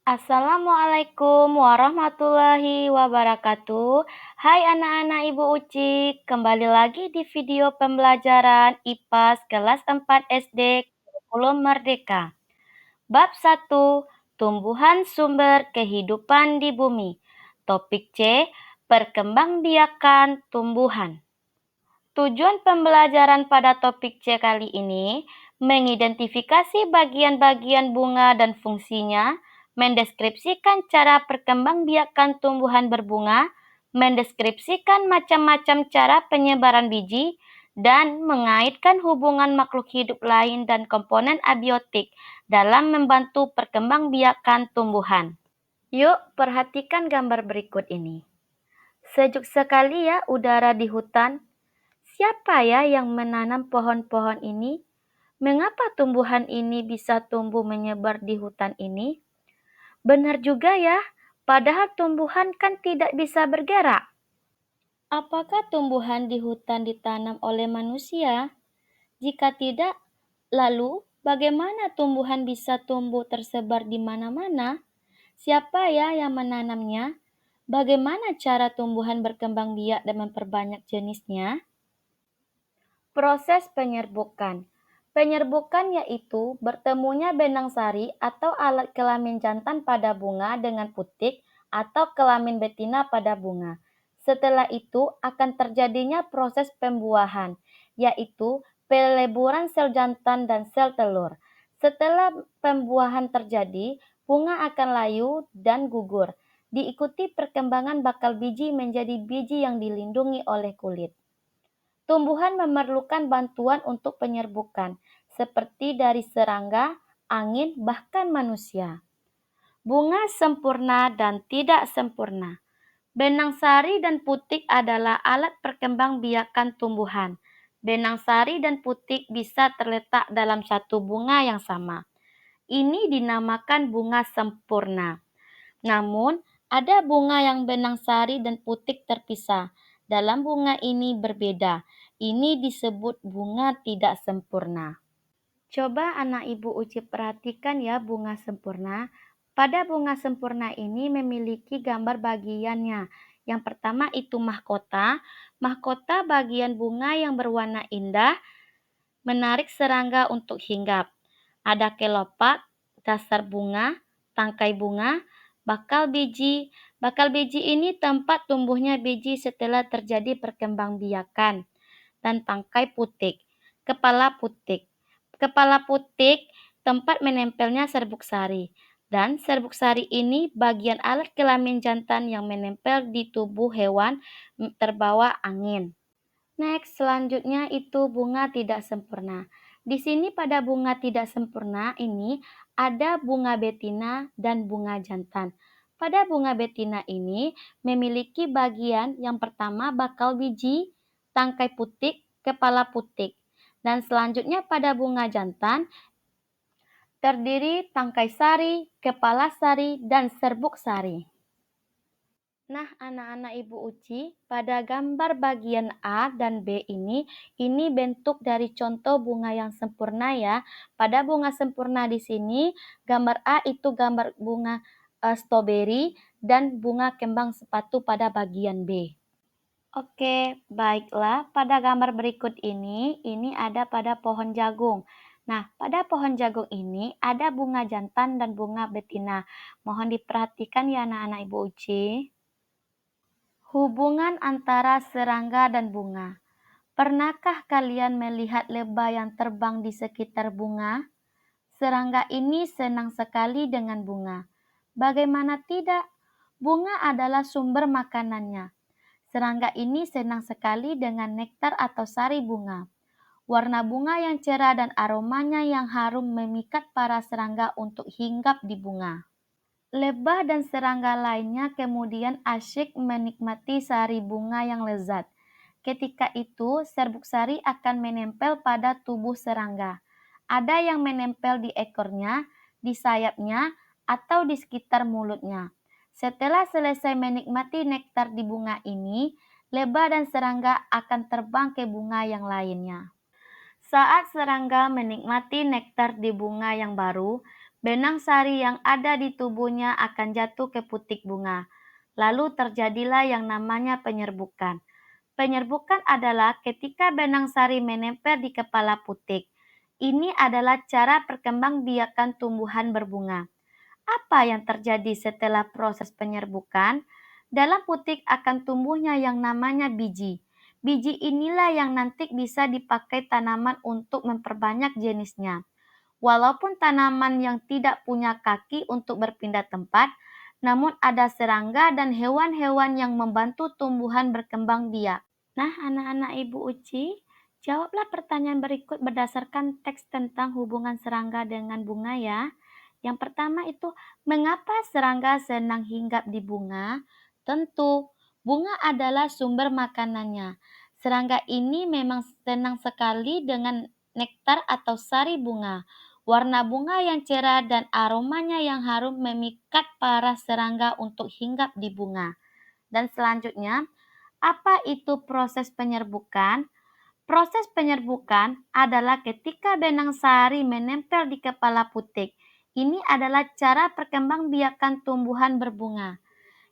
Assalamualaikum warahmatullahi wabarakatuh. Hai anak-anak Ibu Uci, kembali lagi di video pembelajaran IPAS kelas 4 SD Kurikulum Merdeka. Bab 1, Tumbuhan Sumber Kehidupan di Bumi. Topik C, Perkembangbiakan Tumbuhan. Tujuan pembelajaran pada topik C kali ini mengidentifikasi bagian-bagian bunga dan fungsinya, mendeskripsikan cara perkembangbiakan tumbuhan berbunga, mendeskripsikan macam-macam cara penyebaran biji, dan mengaitkan hubungan makhluk hidup lain dan komponen abiotik dalam membantu perkembangbiakan tumbuhan. Yuk, perhatikan gambar berikut ini. Sejuk sekali ya udara di hutan. Siapa ya yang menanam pohon-pohon ini? Mengapa tumbuhan ini bisa tumbuh menyebar di hutan ini? Benar juga ya, padahal tumbuhan kan tidak bisa bergerak. Apakah tumbuhan di hutan ditanam oleh manusia? Jika tidak, lalu bagaimana tumbuhan bisa tumbuh tersebar di mana-mana? Siapa ya yang menanamnya? Bagaimana cara tumbuhan berkembang biak dan memperbanyak jenisnya? Proses penyerbukan. Penyerbukan yaitu bertemunya benang sari atau alat kelamin jantan pada bunga dengan putik atau kelamin betina pada bunga. Setelah itu akan terjadinya proses pembuahan, yaitu peleburan sel jantan dan sel telur. Setelah pembuahan terjadi, bunga akan layu dan gugur, diikuti perkembangan bakal biji menjadi biji yang dilindungi oleh kulit. Tumbuhan memerlukan bantuan untuk penyerbukan, seperti dari serangga, angin, bahkan manusia. Bunga sempurna dan tidak sempurna. Benang sari dan putik adalah alat perkembangbiakan tumbuhan. Benang sari dan putik bisa terletak dalam satu bunga yang sama. Ini dinamakan bunga sempurna. Namun, ada bunga yang benang sari dan putik terpisah. Dalam bunga ini berbeda. Ini disebut bunga tidak sempurna. Coba anak Ibu Uci perhatikan ya bunga sempurna. Pada bunga sempurna ini memiliki gambar bagiannya. Yang pertama itu mahkota. Mahkota bagian bunga yang berwarna indah, menarik serangga untuk hinggap. Ada kelopak, dasar bunga, tangkai bunga, bakal biji. Bakal biji ini tempat tumbuhnya biji setelah terjadi perkembangbiakan. Dan tangkai putik, kepala putik. Kepala putik tempat menempelnya serbuk sari. Dan serbuk sari ini bagian alat kelamin jantan yang menempel di tubuh hewan terbawa angin. Next, selanjutnya itu bunga tidak sempurna. Di sini pada bunga tidak sempurna ini ada bunga betina dan bunga jantan. Pada bunga betina ini memiliki bagian yang pertama bakal biji, tangkai putik, kepala putik. Dan selanjutnya pada bunga jantan terdiri tangkai sari, kepala sari, dan serbuk sari. Nah, anak-anak Ibu Uci, pada gambar bagian A dan B ini bentuk dari contoh bunga yang sempurna ya. Pada bunga sempurna di sini, gambar A itu gambar bunga stroberi dan bunga kembang sepatu pada bagian B. Oke, baiklah. Pada gambar berikut ini ada pada pohon jagung. Nah, pada pohon jagung ini ada bunga jantan dan bunga betina. Mohon diperhatikan ya anak-anak Ibu Uci. Hubungan antara serangga dan bunga. Pernahkah kalian melihat lebah yang terbang di sekitar bunga? Serangga ini senang sekali dengan bunga. Bagaimana tidak? Bunga adalah sumber makanannya. Serangga ini senang sekali dengan nektar atau sari bunga. Warna bunga yang cerah dan aromanya yang harum memikat para serangga untuk hinggap di bunga. Lebah dan serangga lainnya kemudian asyik menikmati sari bunga yang lezat. Ketika itu, serbuk sari akan menempel pada tubuh serangga. Ada yang menempel di ekornya, di sayapnya, atau di sekitar mulutnya. Setelah selesai menikmati nektar di bunga ini, lebah dan serangga akan terbang ke bunga yang lainnya. Saat serangga menikmati nektar di bunga yang baru, Benang sari yang ada di tubuhnya akan jatuh ke putik bunga. Lalu terjadilah yang namanya penyerbukan. Penyerbukan adalah ketika benang sari menempel di kepala putik. Ini adalah cara perkembangbiakan tumbuhan berbunga. Apa yang terjadi setelah proses penyerbukan? Dalam putik akan tumbuhnya yang namanya biji. Biji inilah yang nanti bisa dipakai tanaman untuk memperbanyak jenisnya. Walaupun tanaman yang tidak punya kaki untuk berpindah tempat, namun ada serangga dan hewan-hewan yang membantu tumbuhan berkembang biak. Nah, anak-anak Ibu Uci, jawablah pertanyaan berikut berdasarkan teks tentang hubungan serangga dengan bunga ya. Yang pertama itu, mengapa serangga senang hinggap di bunga? Tentu, bunga adalah sumber makanannya. Serangga ini memang senang sekali dengan nektar atau sari bunga. Warna bunga yang cerah dan aromanya yang harum memikat para serangga untuk hinggap di bunga. Dan selanjutnya, apa itu proses penyerbukan? Proses penyerbukan adalah ketika benang sari menempel di kepala putik. Ini adalah cara perkembangbiakan tumbuhan berbunga.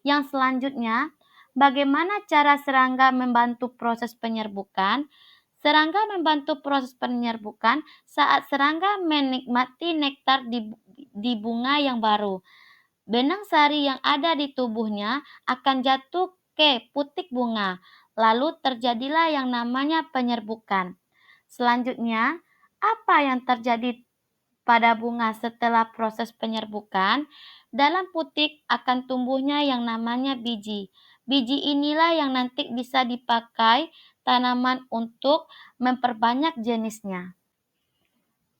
Yang selanjutnya, bagaimana cara serangga membantu proses penyerbukan? Serangga membantu proses penyerbukan saat serangga menikmati nektar di bunga yang baru. Benang sari yang ada di tubuhnya akan jatuh ke putik bunga, lalu terjadilah yang namanya penyerbukan. Selanjutnya, apa yang terjadi pada bunga setelah proses penyerbukan? Dalam putik akan tumbuhnya yang namanya biji. Biji inilah yang nanti bisa dipakai tanaman untuk memperbanyak jenisnya.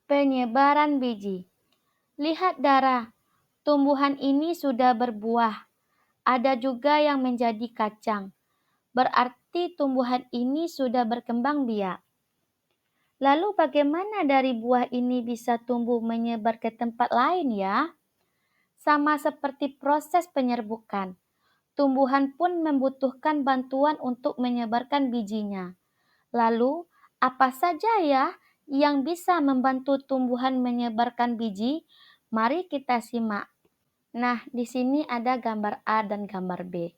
Penyebaran biji. Lihat darah. Tumbuhan ini sudah berbuah. Ada juga yang menjadi kacang. Berarti tumbuhan ini sudah berkembang biak. Lalu bagaimana dari buah ini bisa tumbuh menyebar ke tempat lain ya? Sama seperti proses penyerbukan. Tumbuhan pun membutuhkan bantuan untuk menyebarkan bijinya. Lalu, apa saja ya yang bisa membantu tumbuhan menyebarkan biji? Mari kita simak. Nah, di sini ada gambar A dan gambar B.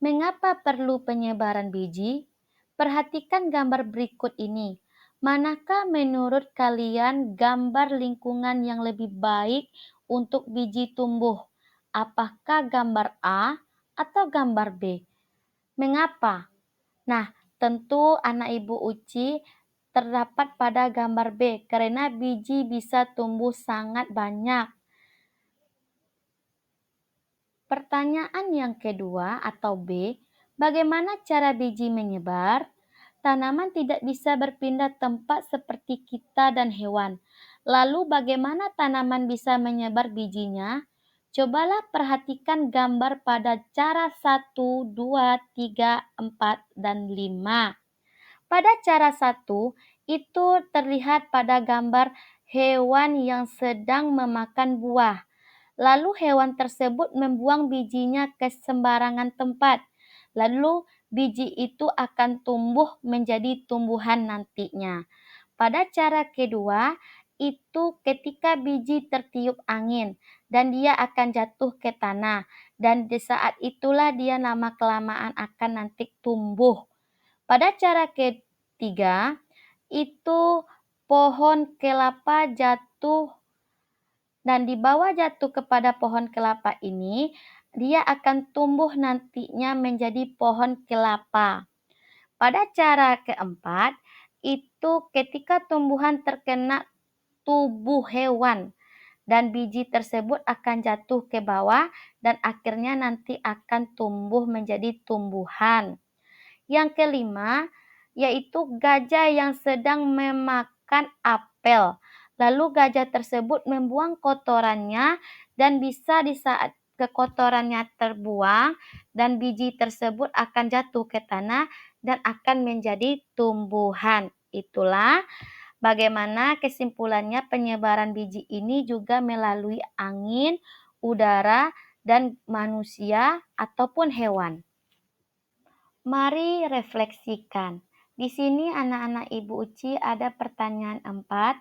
Mengapa perlu penyebaran biji? Perhatikan gambar berikut ini. Manakah menurut kalian gambar lingkungan yang lebih baik untuk biji tumbuh? Apakah gambar A atau gambar B? Mengapa? Nah, tentu anak Ibu Uci terdapat pada gambar B karena biji bisa tumbuh sangat banyak. Pertanyaan yang kedua atau B, bagaimana cara biji menyebar? Tanaman tidak bisa berpindah tempat seperti kita dan hewan. Lalu bagaimana tanaman bisa menyebar bijinya? Cobalah perhatikan gambar pada cara 1, 2, 3, 4, dan 5. Pada cara 1, itu terlihat pada gambar hewan yang sedang memakan buah. Lalu hewan tersebut membuang bijinya ke sembarangan tempat. Lalu biji itu akan tumbuh menjadi tumbuhan nantinya. Pada cara kedua, itu ketika biji tertiup angin dan dia akan jatuh ke tanah. Dan di saat itulah dia lama-kelamaan akan nanti tumbuh. Pada cara ketiga, itu pohon kelapa jatuh dan di bawah jatuh kepada pohon kelapa ini, dia akan tumbuh nantinya menjadi pohon kelapa. Pada cara keempat, itu ketika tumbuhan terkena tubuh hewan dan biji tersebut akan jatuh ke bawah dan akhirnya nanti akan tumbuh menjadi tumbuhan. Yang kelima, yaitu gajah yang sedang memakan apel. Lalu gajah tersebut membuang kotorannya dan bisa di saat kekotorannya terbuang dan biji tersebut akan jatuh ke tanah dan akan menjadi tumbuhan. Itulah bagaimana kesimpulannya penyebaran biji ini juga melalui angin, udara, dan manusia ataupun hewan. Mari refleksikan. Di sini anak-anak Ibu Uci ada pertanyaan 4,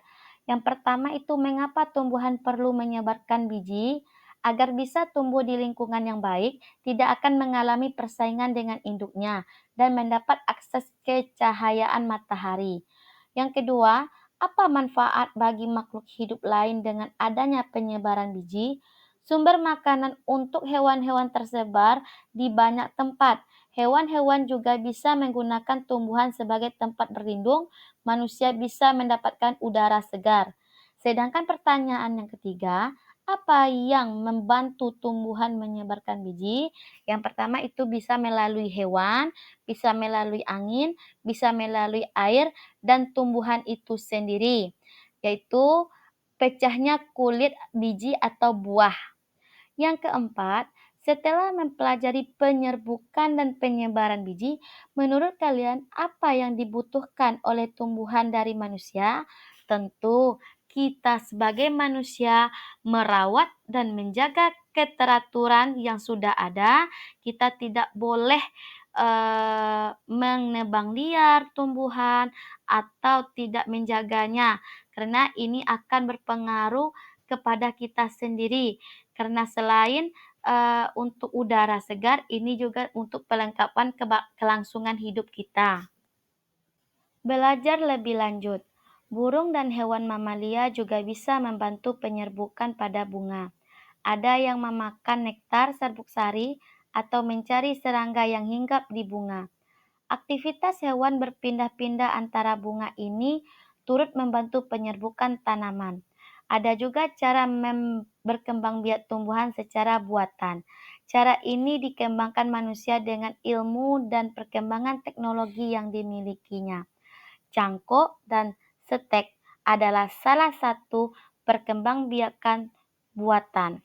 Yang pertama itu mengapa tumbuhan perlu menyebarkan biji? Agar bisa tumbuh di lingkungan yang baik, tidak akan mengalami persaingan dengan induknya dan mendapat akses ke cahayaan matahari. Yang kedua, apa manfaat bagi makhluk hidup lain dengan adanya penyebaran biji? Sumber makanan untuk hewan-hewan tersebar di banyak tempat. Hewan-hewan juga bisa menggunakan tumbuhan sebagai tempat berlindung, manusia bisa mendapatkan udara segar. Sedangkan pertanyaan yang ketiga, apa yang membantu tumbuhan menyebarkan biji? Yang pertama itu bisa melalui hewan, bisa melalui angin, bisa melalui air, dan tumbuhan itu sendiri, yaitu pecahnya kulit biji atau buah. Yang keempat, setelah mempelajari penyerbukan dan penyebaran biji, menurut kalian apa yang dibutuhkan oleh tumbuhan dari manusia? Tentu kita sebagai manusia merawat dan menjaga keteraturan yang sudah ada. Kita tidak boleh menebang liar tumbuhan atau tidak menjaganya, karena ini akan berpengaruh kepada kita sendiri. Karena selain untuk udara segar, ini juga untuk pelengkapan kelangsungan hidup kita. Belajar lebih lanjut. Burung dan hewan mamalia juga bisa membantu penyerbukan pada bunga. Ada yang memakan nektar serbuk sari atau mencari serangga yang hinggap di bunga. Aktivitas hewan berpindah-pindah antara bunga ini turut membantu penyerbukan tanaman. Ada juga cara berkembang biak tumbuhan secara buatan. Cara ini dikembangkan manusia dengan ilmu dan perkembangan teknologi yang dimilikinya. Cangkok dan setek adalah salah satu perkembangbiakan buatan.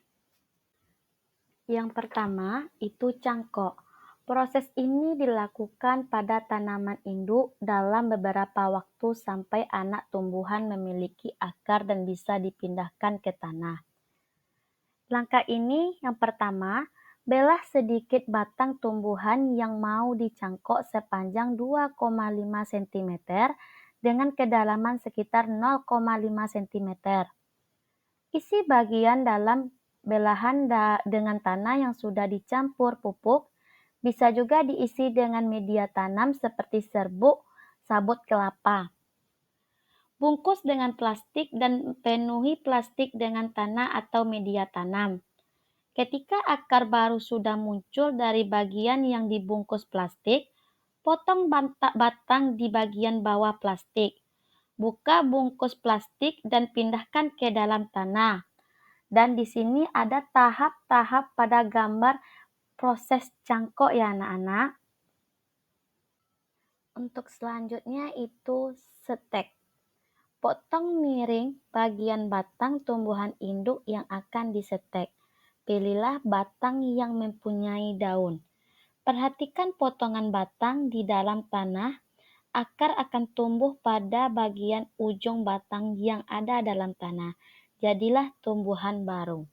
Yang pertama itu cangkok. Proses ini dilakukan pada tanaman induk dalam beberapa waktu sampai anak tumbuhan memiliki akar dan bisa dipindahkan ke tanah. Langkah ini yang pertama, belah sedikit batang tumbuhan yang mau dicangkok sepanjang 2,5 cm dengan kedalaman sekitar 0,5 cm. Isi bagian dalam belahan dengan tanah yang sudah dicampur pupuk, bisa juga diisi dengan media tanam seperti serbuk, sabut kelapa. Bungkus dengan plastik dan penuhi plastik dengan tanah atau media tanam. Ketika akar baru sudah muncul dari bagian yang dibungkus plastik, potong batang di bagian bawah plastik. Buka bungkus plastik dan pindahkan ke dalam tanah. Dan di sini ada tahap-tahap pada gambar proses cangkok ya anak-anak. Untuk selanjutnya itu setek. Potong miring bagian batang tumbuhan induk yang akan disetek. Pilihlah batang yang mempunyai daun. Perhatikan potongan batang di dalam tanah. Akar akan tumbuh pada bagian ujung batang yang ada dalam tanah. Jadilah tumbuhan baru.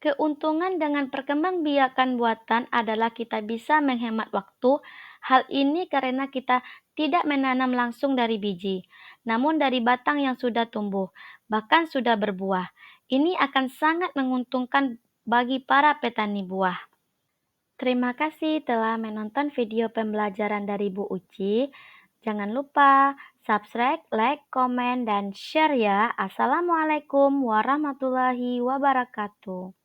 Keuntungan dengan perkembangbiakan buatan adalah kita bisa menghemat waktu. Hal ini karena kita tidak menanam langsung dari biji, namun dari batang yang sudah tumbuh, bahkan sudah berbuah. Ini akan sangat menguntungkan bagi para petani buah. Terima kasih telah menonton video pembelajaran dari Bu Uci. Jangan lupa subscribe, like, komen, dan share ya. Assalamualaikum warahmatullahi wabarakatuh.